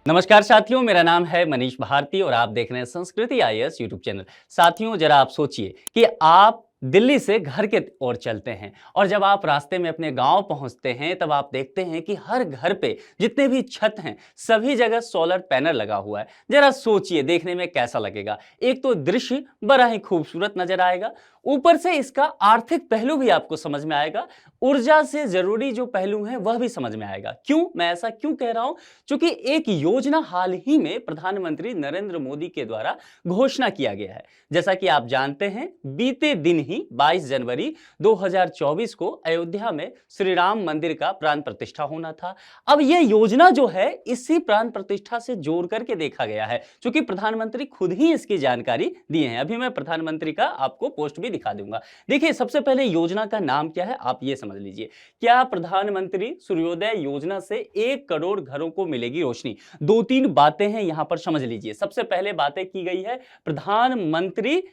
नमस्कार साथियों, मेरा नाम है मनीष भारती और आप देख रहे हैं संस्कृति आईएएस यूट्यूब चैनल। साथियों, जरा आप सोचिए कि आप दिल्ली से घर के ओर चलते हैं और जब आप रास्ते में अपने गांव पहुंचते हैं तब आप देखते हैं कि हर घर पे जितने भी छत हैं सभी जगह सोलर पैनल लगा हुआ है। जरा सोचिए देखने में कैसा लगेगा। एक तो दृश्य बड़ा ही खूबसूरत नजर आएगा, ऊपर से इसका आर्थिक पहलू भी आपको समझ में आएगा, ऊर्जा से जरूरी जो पहलू हैं वह भी समझ में आएगा। क्यों मैं ऐसा क्यों कह रहा हूं? क्योंकि एक योजना हाल ही में प्रधानमंत्री नरेंद्र मोदी के द्वारा घोषणा किया गया है। जैसा कि आप जानते हैं, बीते दिन ही 22 जनवरी 2024 को अयोध्या में श्री राम मंदिर का प्राण प्रतिष्ठा होना था। अब यह योजना जो है इसी प्राण प्रतिष्ठा से जोड़ करके देखा गया है, क्योंकि प्रधानमंत्री खुद ही इसकी जानकारी दिए हैं। अभी मैं प्रधानमंत्री का आपको पोस्ट भी दिखा दूंगा। देखिए, सबसे पहले योजना का नाम क्या है आप ये समझ लीजिए। क्या प्रधानमंत्री सूर्योदय योजना से 1 करोड़ घरों को मिलेगी रोशनी? दो तीन बातें हैं यहां पर, समझ लीजिए। सबसे पहले बातें की गई है प्रधानमंत्री,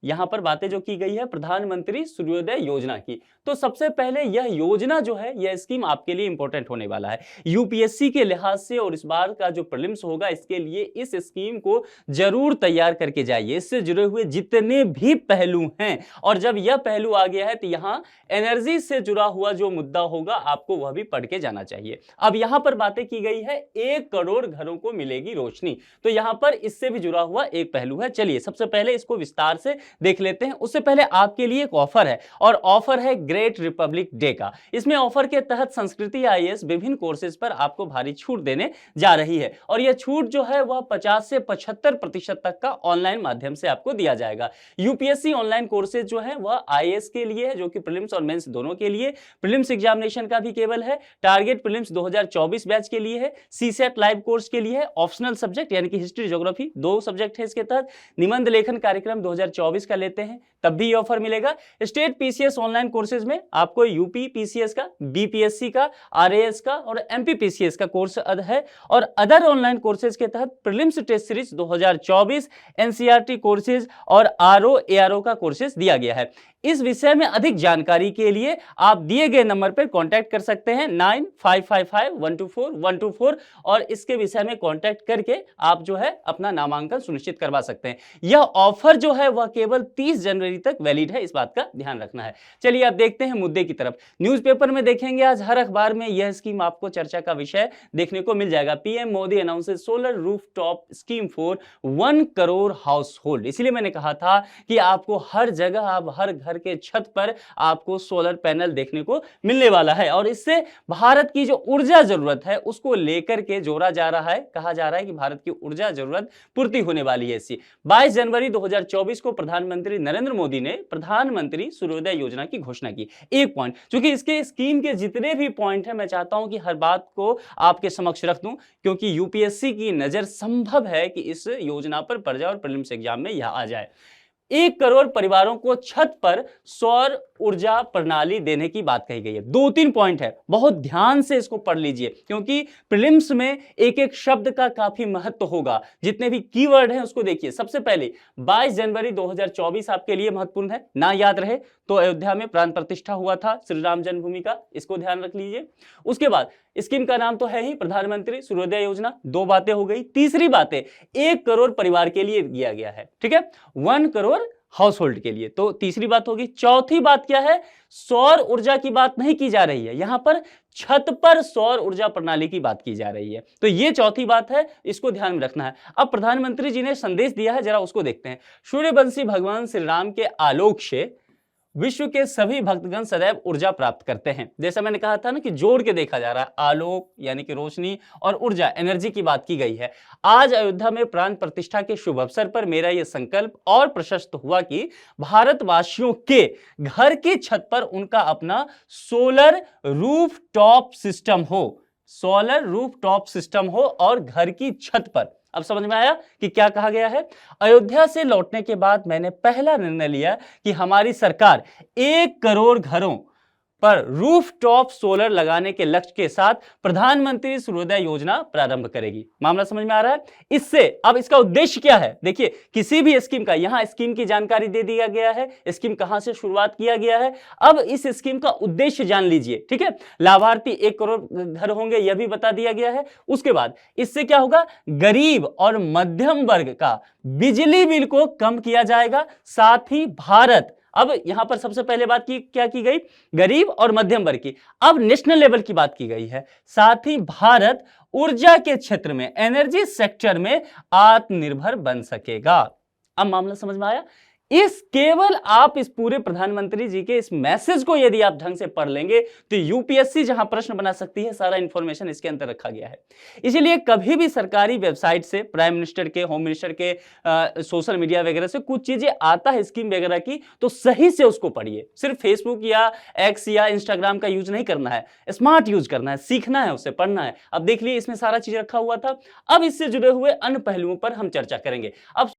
यहां पर बातें जो की गई है प्रधानमंत्री सूर्योदय योजना की। तो सबसे पहले यह योजना जो है, यह स्कीम आपके लिए इंपॉर्टेंट होने वाला है यूपीएससी के लिहाज से, और इस बार का जो प्रीलिम्स होगा इसके लिए इस स्कीम को जरूर तैयार करके जाइए। इससे जुड़े हुए जितने भी पहलू हैं, और जब यह पहलू आ गया है तो यहां एनर्जी से जुड़ा हुआ जो मुद्दा होगा आपको वह भी पढ़ के जाना चाहिए। अब यहां पर बातें की गई है 1 करोड़ घरों को मिलेगी रोशनी, तो यहां पर इससे भी जुड़ा हुआ एक पहलू है। चलिए सबसे पहले इसको विस्तार से देख लेते हैं। उससे पहले आपके लिए एक ऑफर है, और ऑफर है ग्रेट रिपब्लिक डे का। इसमें ऑफर के तहत संस्कृति आईएएस विभिन्न कोर्सेज पर आपको भारी छूट देने जा रही है, और यह छूट जो है वह 50 से 75% तक का ऑनलाइन माध्यम से आपको दिया जाएगा। यूपीएससी ऑनलाइन कोर्सेज जो है वह आईएएस के लिए है, जो कि प्रीलिम्स और मेंस दोनों के लिए। प्रीलिम्स एग्जामिनेशन का भी केवल है, टारगेट प्रीलिम्स 2024 बैच के लिए है, सीसेट लाइव कोर्स के लिए है, ऑप्शनल सब्जेक्ट यानी कि हिस्ट्री ज्योग्राफी 2 सब्जेक्ट है इसके तहत, निबंध लेखन कार्यक्रम 2024 का लेते हैं तब भी ऑफर मिलेगा। स्टेट पीसीएस ऑनलाइन कोर्सेज में आपको यूपी पीसीएस का, बीपीएससी का, आरएएस का और एमपी पीसीएस का कोर्स है, और अदर ऑनलाइन कोर्सेज के तहत prelims test series 2024, NCERT courses और आरओ एआरओ का कोर्सेज दिया गया है। इस विषय में अधिक जानकारी के लिए आप दिए गए नंबर पर कांटेक्ट कर सकते हैं 9555124124, और इसके विषय में कांटेक्ट करके आप जो है अपना नामांकन सुनिश्चित करवा सकते हैं। यह ऑफर जो है वह केवल 30 जनवरी तक वैलिड है, इस बात का ध्यान रखना है। चलिए आप देखते हैं मुद्दे की तरफ। न्यूज़पेपर में देखेंगे, आज हर अखबार में यह स्कीम आपको चर्चा का विषय देखने को मिल जाएगा। PM Modi announces solar rooftop scheme for 1 crore house hold. इसलिए मैंने कहा था कि आपको हर जगह, आप हर घर के छत पर आपको सोलर पैनल देखने को मिलने वाला है, और इससे भारत की जो ऊर्जा जरूरत है उसको लेकर के जोड़ा जा रहा है। कहा जा रहा है कि भारत की ऊर्जा जरूरत पूर्ति होने वाली है इससे। 22 जनवरी 2024 को प्रधानमंत्री नरेंद्र मोदी ने प्रधानमंत्री सूर्योदय योजना की घोषणा की। एक पॉइंट, क्योंकि इसके स्कीम के जितने भी पॉइंट हैं मैं चाहता हूं कि हर बात को आपके समक्ष रख दूं, क्योंकि यूपीएससी की नजर संभव है कि इस योजना पर पड़ जाए और प्रीलिम्स एग्जाम में यह आ जाए। 1 करोड़ परिवारों को छत पर सौर ऊर्जा प्रणाली देने की बात कही गई है। 2-3 पॉइंट है, बहुत ध्यान से इसको पढ़ लीजिए, क्योंकि प्रीलिम्स में एक एक शब्द का काफी महत्व होगा। जितने भी कीवर्ड हैं उसको देखिए। सबसे पहले 22 जनवरी 2024 आपके लिए महत्वपूर्ण है, ना याद रहे तो अयोध्या में प्राण प्रतिष्ठा हुआ था श्री राम जन्मभूमि का, इसको ध्यान रख लीजिए। उसके बाद स्कीम का नाम तो है ही प्रधानमंत्री सूर्योदय योजना, 2 बातें हो गई। तीसरी बात है 1 करोड़ परिवार के लिए दिया गया है, ठीक है, 1 करोड़ हाउस होल्ड के लिए, तो तीसरी बात होगी। चौथी बात क्या है? सौर ऊर्जा की बात नहीं की जा रही है, यहां पर छत पर सौर ऊर्जा प्रणाली की बात की जा रही है, तो ये चौथी बात है, इसको ध्यान में रखना है। अब प्रधानमंत्री जी ने संदेश दिया है, जरा उसको देखते हैं। सूर्यवंशी भगवान श्री राम के आलोक से विश्व के सभी भक्तगण सदैव ऊर्जा प्राप्त करते हैं। जैसा मैंने कहा था ना कि जोड़ के देखा जा रहा है, आलोक यानी कि रोशनी और ऊर्जा एनर्जी की बात की गई है। आज अयोध्या में प्राण प्रतिष्ठा के शुभ अवसर पर मेरा यह संकल्प और प्रशस्त हुआ कि भारतवासियों के घर की छत पर उनका अपना सोलर रूफटॉप सिस्टम हो, सोलर रूफटॉप सिस्टम हो, और घर की छत पर। अब समझ में आया कि क्या कहा गया है? अयोध्या से लौटने के बाद मैंने पहला निर्णय लिया कि हमारी सरकार 1 करोड़ घरों पर रूफटॉप सोलर लगाने के लक्ष्य के साथ प्रधानमंत्री सूर्योदय योजना प्रारंभ करेगी। मामला समझ में आ रहा है? इससे अब इसका उद्देश्य क्या है? देखिए, किसी भी स्कीम का यहां स्कीम की जानकारी दे दिया गया है, स्कीम कहां से शुरुआत किया गया है। अब इस स्कीम का उद्देश्य जान लीजिए, ठीक है। लाभार्थी 1 करोड़ घर होंगे, यह भी बता दिया गया है। उसके बाद इससे क्या होगा? गरीब और मध्यम वर्ग का बिजली बिल को कम किया जाएगा। साथ ही भारत, अब यहां पर सबसे पहले बात की क्या की गई? गरीब और मध्यम वर्ग की। अब नेशनल लेवल की बात की गई है। साथ ही भारत ऊर्जा के क्षेत्र में, एनर्जी सेक्टर में आत्मनिर्भर बन सकेगा। अब मामला समझ में आया? इस केवल आप इस पूरे प्रधानमंत्री जी के इस मैसेज को यदि आप ढंग से पढ़ लेंगे तो यूपीएससी जहां प्रश्न बना सकती है, सारा इंफॉर्मेशन इसके अंदर रखा गया है। इसीलिए कभी भी सरकारी वेबसाइट से, प्राइम मिनिस्टर के, होम मिनिस्टर के, सोशल मीडिया वगैरह से कुछ चीजें आता है स्कीम वगैरह की, तो सही से उसको पढ़िए। सिर्फ फेसबुक या एक्स या इंस्टाग्राम का यूज नहीं करना है, स्मार्ट यूज करना है, सीखना है, उससे पढ़ना है। अब देख लीजिए, इसमें सारा चीज रखा हुआ था। अब इससे जुड़े हुए अन्य पहलुओं पर हम चर्चा करेंगे। अब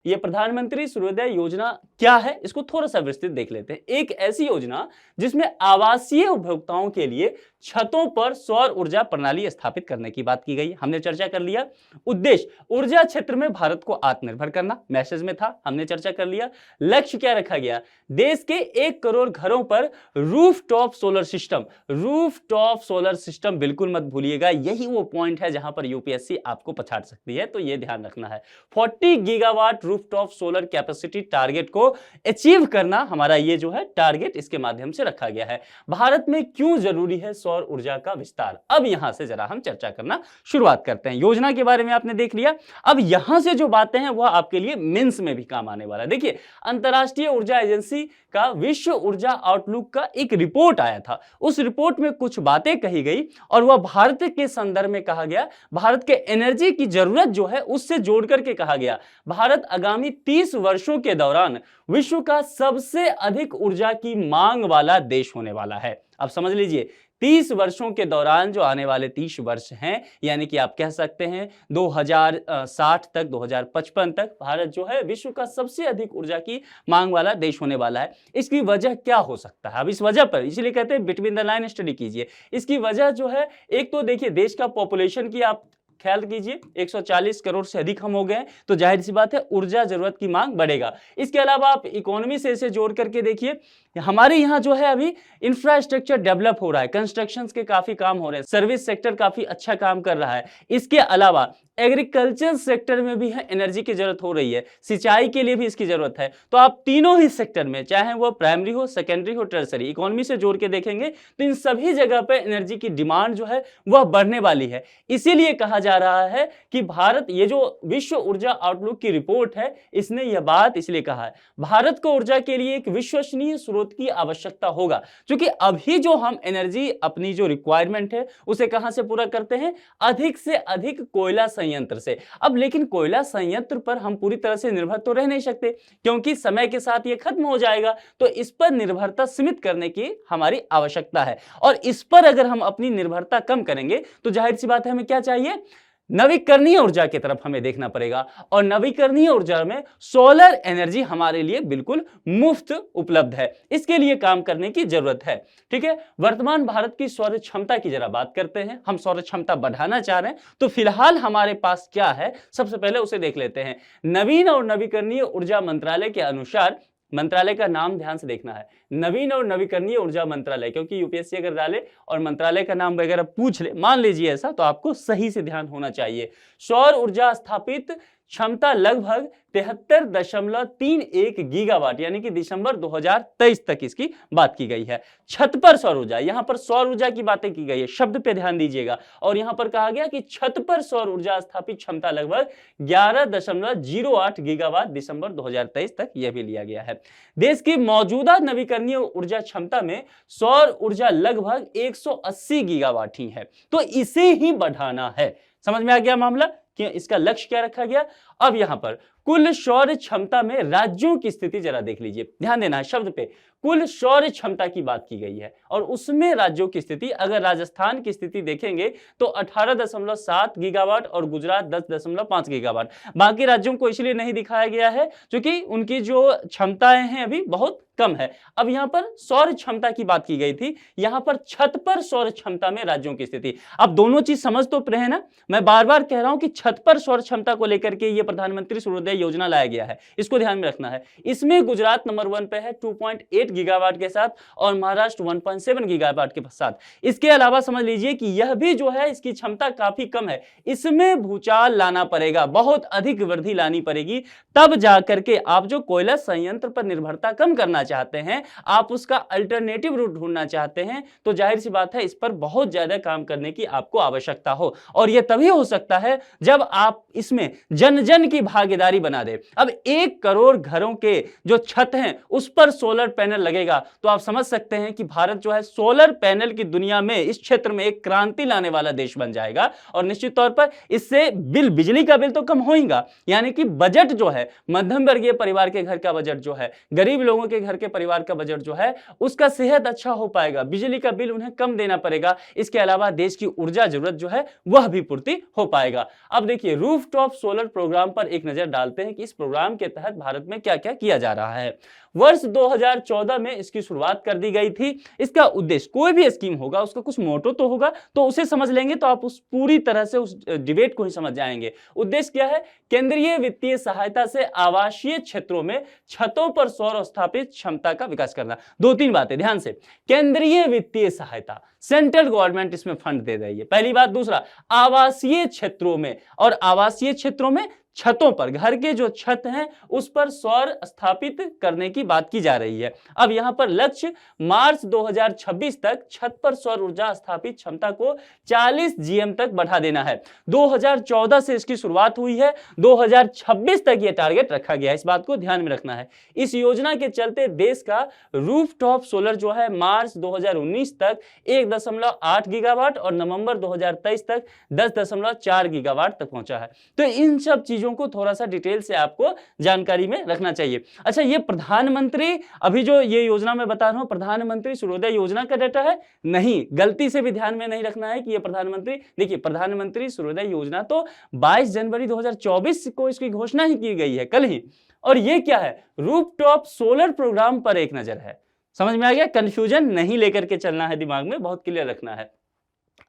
ये प्रधानमंत्री सूर्योदय योजना क्या है, इसको थोड़ा सा विस्तृत देख लेते हैं। एक ऐसी योजना जिसमें आवासीय उपभोक्ताओं के लिए छतों पर सौर ऊर्जा प्रणाली स्थापित करने की बात की गई। हमने चर्चा कर लिया। उद्देश्य ऊर्जा क्षेत्र में भारत को आत्मनिर्भर करना, मैसेज में था, हमने चर्चा कर लिया। लक्ष्य क्या रखा गया? देश के 1 करोड़ घरों पर rooftop solar system. Rooftop solar system बिल्कुल मत भूलिएगा, यही वो पॉइंट है जहां पर यूपीएससी आपको पछाड़ सकती है, तो यह ध्यान रखना है। 40 gigawatt rooftop solar capacity target को अचीव करना हमारा ये जो है टारगेट इसके माध्यम से रखा गया है। भारत में क्यों जरूरी है सौर ऊर्जा का विस्तार? अब यहां से जरा हम चर्चा करना शुरुआत करते हैं। योजना के बारे में आपने देख लिया। अब यहां से जो बातें हैं वह आपके लिए मेंस में भी काम आने वाला है। देखिए, अंतरराष्ट्रीय ऊर्जा एजेंसी का विश्व ऊर्जा आउटलुक का एक रिपोर्ट आया था। उस रिपोर्ट में कुछ बातें कही गई और वह भारत के संदर्भ में कहा गया, भारत के एनर्जी की जरूरत जो है उससे जोड़ करके कहा गया, भारत आगामी 30 वर्षों के दौरान विश्व का सबसे अधिक ऊर्जा की मांग वाला देश होने वाला है। अब समझ लीजिए, 30 वर्षों के दौरान जो आने वाले 30 वर्ष हैं, यानी कि आप कह सकते हैं 2060 तक, 2055 तक भारत जो है विश्व का सबसे अधिक ऊर्जा की मांग वाला देश होने वाला है। इसकी वजह क्या हो सकता है? अब इस वजह पर इसलिए कहते हैं बिटवीन द लाइन स्टडी कीजिए। इसकी वजह जो है, एक तो देखिए देश का पॉपुलेशन की आप ख्याल कीजिए, 140 करोड़ से अधिक हम हो गए, तो जाहिर सी बात है ऊर्जा जरूरत की मांग बढ़ेगा। इसके अलावा आप इकोनॉमी से इसे जोड़ करके देखिए, हमारे यहाँ जो है अभी इंफ्रास्ट्रक्चर डेवलप हो रहा है, कंस्ट्रक्शंस के काफी काम हो रहे हैं, सर्विस सेक्टर काफी अच्छा काम कर रहा है। इसके अलावा एग्रीकल्चर सेक्टर में भी है एनर्जी की जरूरत हो रही है, सिंचाई के लिए भी इसकी जरूरत है। तो आप तीनों ही सेक्टर में, चाहे वो प्राइमरी हो, सेकेंडरी हो, टर्सरी, इकोनॉमी से जोड़ के देखेंगे तो इन सभी जगह पे एनर्जी की डिमांड जो है वह बढ़ने वाली है। इसीलिए कहा जा रहा है कि भारत, ये जो विश्व ऊर्जा आउटलुक की रिपोर्ट है, इसने यह बात इसलिए कहा है, भारत को ऊर्जा के लिए एक विश्वसनीय स्रोत की आवश्यकता होगा। क्योंकि अभी जो हम एनर्जी, अपनी जो रिक्वायरमेंट है उसे कहां से पूरा करते हैं? अधिक से अधिक कोयला संयंत्र से। अब लेकिन कोयला संयंत्र पर हम पूरी तरह से निर्भर तो रह नहीं सकते, क्योंकि समय के साथ ये खत्म हो जाएगा। तो इस पर निर्भरता सीमित करने की हमारी आवश्यकता है, और इस पर अगर हम अपनी निर्भरता कम करेंगे तो जाहिर सी बात है हमें क्या चाहिए? नवीकरणीय ऊर्जा की तरफ हमें देखना पड़ेगा। और नवीकरणीय ऊर्जा में सोलर एनर्जी हमारे लिए बिल्कुल मुफ्त उपलब्ध है, इसके लिए काम करने की जरूरत है। ठीक है, वर्तमान भारत की सौर क्षमता की जरा बात करते हैं। हम सौर क्षमता बढ़ाना चाह रहे हैं, तो फिलहाल हमारे पास क्या है, सबसे पहले उसे देख लेते हैं। नवीन और नवीकरणीय ऊर्जा मंत्रालय के अनुसार, मंत्रालय का नाम ध्यान से देखना है, नवीन और नवीकरणीय ऊर्जा मंत्रालय, क्योंकि यूपीएससी अगर डाले और मंत्रालय का नाम वगैरह पूछ ले, मान लीजिए ऐसा, तो आपको सही से ध्यान होना चाहिए। सौर ऊर्जा स्थापित क्षमता लगभग 73.31 गीगावाट, यानी कि दिसंबर 2023 तक इसकी बात की गई है। छत पर सौर ऊर्जा, यहां पर सौर ऊर्जा की बातें की गई है, शब्द पे ध्यान दीजिएगा। और यहां पर कहा गया कि छत पर सौर ऊर्जा स्थापित क्षमता लगभग 11.08 गीगावाट दिसंबर 2023 तक यह भी लिया गया है। देश की मौजूदा नवीकरणीय ऊर्जा क्षमता में सौर ऊर्जा लगभग 180 गीगावाट ही है, तो इसे ही बढ़ाना है। समझ में आ गया मामला कि इसका लक्ष्य क्या रखा गया? अब यहां पर कुल सौर क्षमता में राज्यों की स्थिति जरा देख लीजिए, ध्यान देना है शब्द पे, कुल सौर क्षमता की बात की गई है और उसमें राज्यों की स्थिति, अगर राजस्थान की स्थिति देखेंगे तो 18.7 गीगावाट और गुजरात 10.5 गीगावाट। बाकी राज्यों को इसलिए नहीं दिखाया गया है क्योंकि उनकी जो क्षमताएं हैं अभी बहुत कम है। अब यहां पर सौर क्षमता की बात की गई थी, यहां पर छत पर सौर क्षमता में राज्यों की स्थिति। अब दोनों चीज समझ तो रहे ना, मैं बार बार कह रहा हूं कि छत पर सौर क्षमता को लेकर के यह प्रधानमंत्री सूर्योदय योजना लाया गया है, इसको ध्यान में रखना है। इसमें गुजरात नंबर 1 पे है 2.8 गीगावाट के साथ और महाराष्ट्र 1.7 गीगावाट के साथ। इसके अलावा समझ लीजिए कि यह भी जो है इसकी क्षमता काफी कम है, इसमें भूचाल लाना पड़ेगा, बहुत अधिक वृद्धि लानी पड़ेगी, तब जाकर के आप जो कोयला संयंत्र पर निर्भरता कम करना चाहते हैं, आप उसका अल्टरनेटिव रूट ढूंढना चाहते हैं, तो जाहिर सी बात है इस पर बहुत ज्यादा काम करने की आपको आवश्यकता हो। और यह तभी हो सकता है जब आप इसमें जन जन की भागीदारी बना दे। अब 1 करोड़ घरों के जो छत हैं उस पर सोलर पैनल लगेगा तो आप समझ सकते हैं कि भारत जो है सोलर पैनल की दुनिया में इस क्षेत्र में एक क्रांति लाने वाला देश बन जाएगा। और निश्चित तौर पर इससे बिजली का बिल तो कम होगा, यानी कि बजट जो है मध्यम वर्गीय परिवार के घर का बजट जो है, गरीब लोगों के घर के परिवार का बजट जो है, उसका सेहत अच्छा हो पाएगा, बिजली का बिल उन्हें कम देना पड़ेगा। इसके अलावा देश की ऊर्जा जरूरत जो है वह भी पूर्ति हो पाएगा। अब देखिए रूफटॉप सोलर प्रोग्राम पर एक नजर डालते हैं कि इस प्रोग्राम के तहत भारत में क्या क्या किया जा रहा है। वर्ष 2014 में इसकी शुरुआत कर दी गई थी। इसका उद्देश्य, कोई भी स्कीम होगा उसका कुछ मोटो तो होगा, तो उसे समझ लेंगे तो आप उस पूरी तरह से उस डिबेट को ही समझ जाएंगे। उद्देश्य क्या है? केंद्रीय वित्तीय सहायता से आवासीय क्षेत्रों में छतों पर सौर स्थापित क्षमता का विकास करना। 2-3 बातें ध्यान से, केंद्रीय वित्तीय सहायता, सेंट्रल गवर्नमेंट इसमें फंड दे रही है, पहली बात। दूसरा, आवासीय क्षेत्रों में, और आवासीय क्षेत्रों में छतों पर, घर के जो छत हैं उस पर सौर स्थापित करने की बात की जा रही है। अब यहां पर लक्ष्य मार्च 2026 तक छत पर सौर ऊर्जा स्थापित क्षमता को 40 GM तक बढ़ा देना है। 2014 से इसकी शुरुआत हुई है, 2026 तक यह टारगेट रखा गया है, इस बात को ध्यान में रखना है। इस योजना के चलते देश का रूफटॉप सोलर जो है मार्च 2019 तक 1.8 गीगावाट और नवंबर 2023 तक 10.4 गीगावाट तक पहुंचा है। तो इन सब चीजों को थोड़ा सा डिटेल से आपको जानकारी में रखना चाहिए। अच्छा, ये प्रधानमंत्री, अभी जो ये योजना मैं बता रहा हूं, प्रधानमंत्री सूर्योदय योजना का डाटा है? नहीं, गलती से भी ध्यान में नहीं रखना है कि ये प्रधानमंत्री, देखिए प्रधानमंत्री सूर्योदय योजना तो 22 जनवरी 2024 को इसकी घोषणा ही की गई है, कल ही। और ये क्या है? रूफटॉप सोलर प्रोग्राम पर एक नजर है। समझ में आ गया? कंफ्यूजन नहीं लेकर के चलना है, दिमाग में बहुत क्लियर रखना है।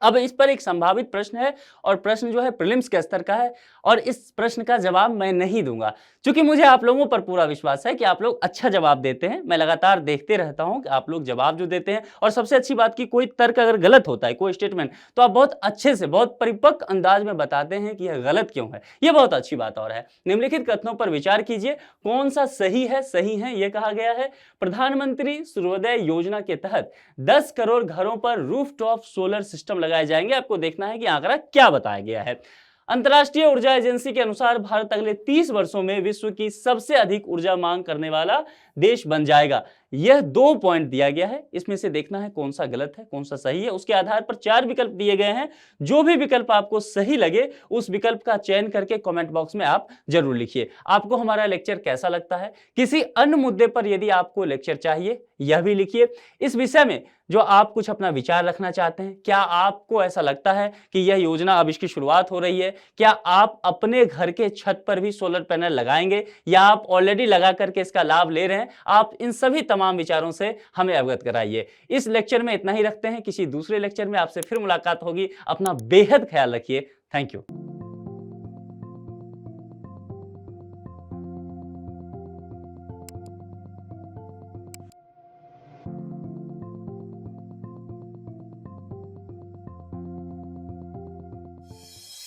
अब इस पर एक संभावित प्रश्न है और प्रश्न जो है प्रीलिम्स के स्तर का है और इस प्रश्न का जवाब मैं नहीं दूंगा, क्योंकि मुझे आप लोगों पर पूरा विश्वास है कि आप लोग अच्छा जवाब देते हैं। मैं लगातार देखते रहता हूं कि आप लोग जवाब जो देते हैं, और सबसे अच्छी बात कि कोई तर्क अगर गलत होता है, कोई स्टेटमेंट, तो आप बहुत अच्छे से, बहुत परिपक्व अंदाज में बताते हैं कि यह गलत क्यों है। यह बहुत अच्छी बात और है। निम्नलिखित कथनों पर विचार कीजिए, कौन सा सही है? सही है यह कहा गया है, प्रधानमंत्री सूर्योदय योजना के तहत 10 करोड़ घरों पर रूफटॉप सोलर सिस्टम लगाए जाएंगे। आपको देखना है कि आंकड़ा क्या बताया गया है। अंतर्राष्ट्रीय ऊर्जा एजेंसी के अनुसार भारत अगले 30 वर्षों में विश्व की सबसे अधिक ऊर्जा मांग करने वाला देश बन जाएगा। यह 2 पॉइंट दिया गया है, इसमें से देखना है कौन सा गलत है, कौन सा सही है। उसके आधार पर 4 विकल्प दिए गए हैं। जो भी विकल्प आपको सही लगे उस विकल्प का चयन करके कमेंट बॉक्स में आप जरूर लिखिए। आपको हमारा लेक्चर कैसा लगता है? किसी अन्य मुद्दे पर यदि आपको लेक्चर चाहिए, यह भी लिखिए। इस विषय में जो आप कुछ अपना विचार रखना चाहते हैं, क्या आपको ऐसा लगता है कि यह योजना अब इसकी शुरुआत हो रही है, क्या आप अपने घर के छत पर भी सोलर पैनल लगाएंगे या आप ऑलरेडी लगा करके इसका लाभ ले रहे हैं? आप इन सभी तमाम विचारों से हमें अवगत कराइए। इस लेक्चर में इतना ही रखते हैं, किसी दूसरे लेक्चर में आपसे फिर मुलाकात होगी। अपना बेहद ख्याल रखिए। Thank you.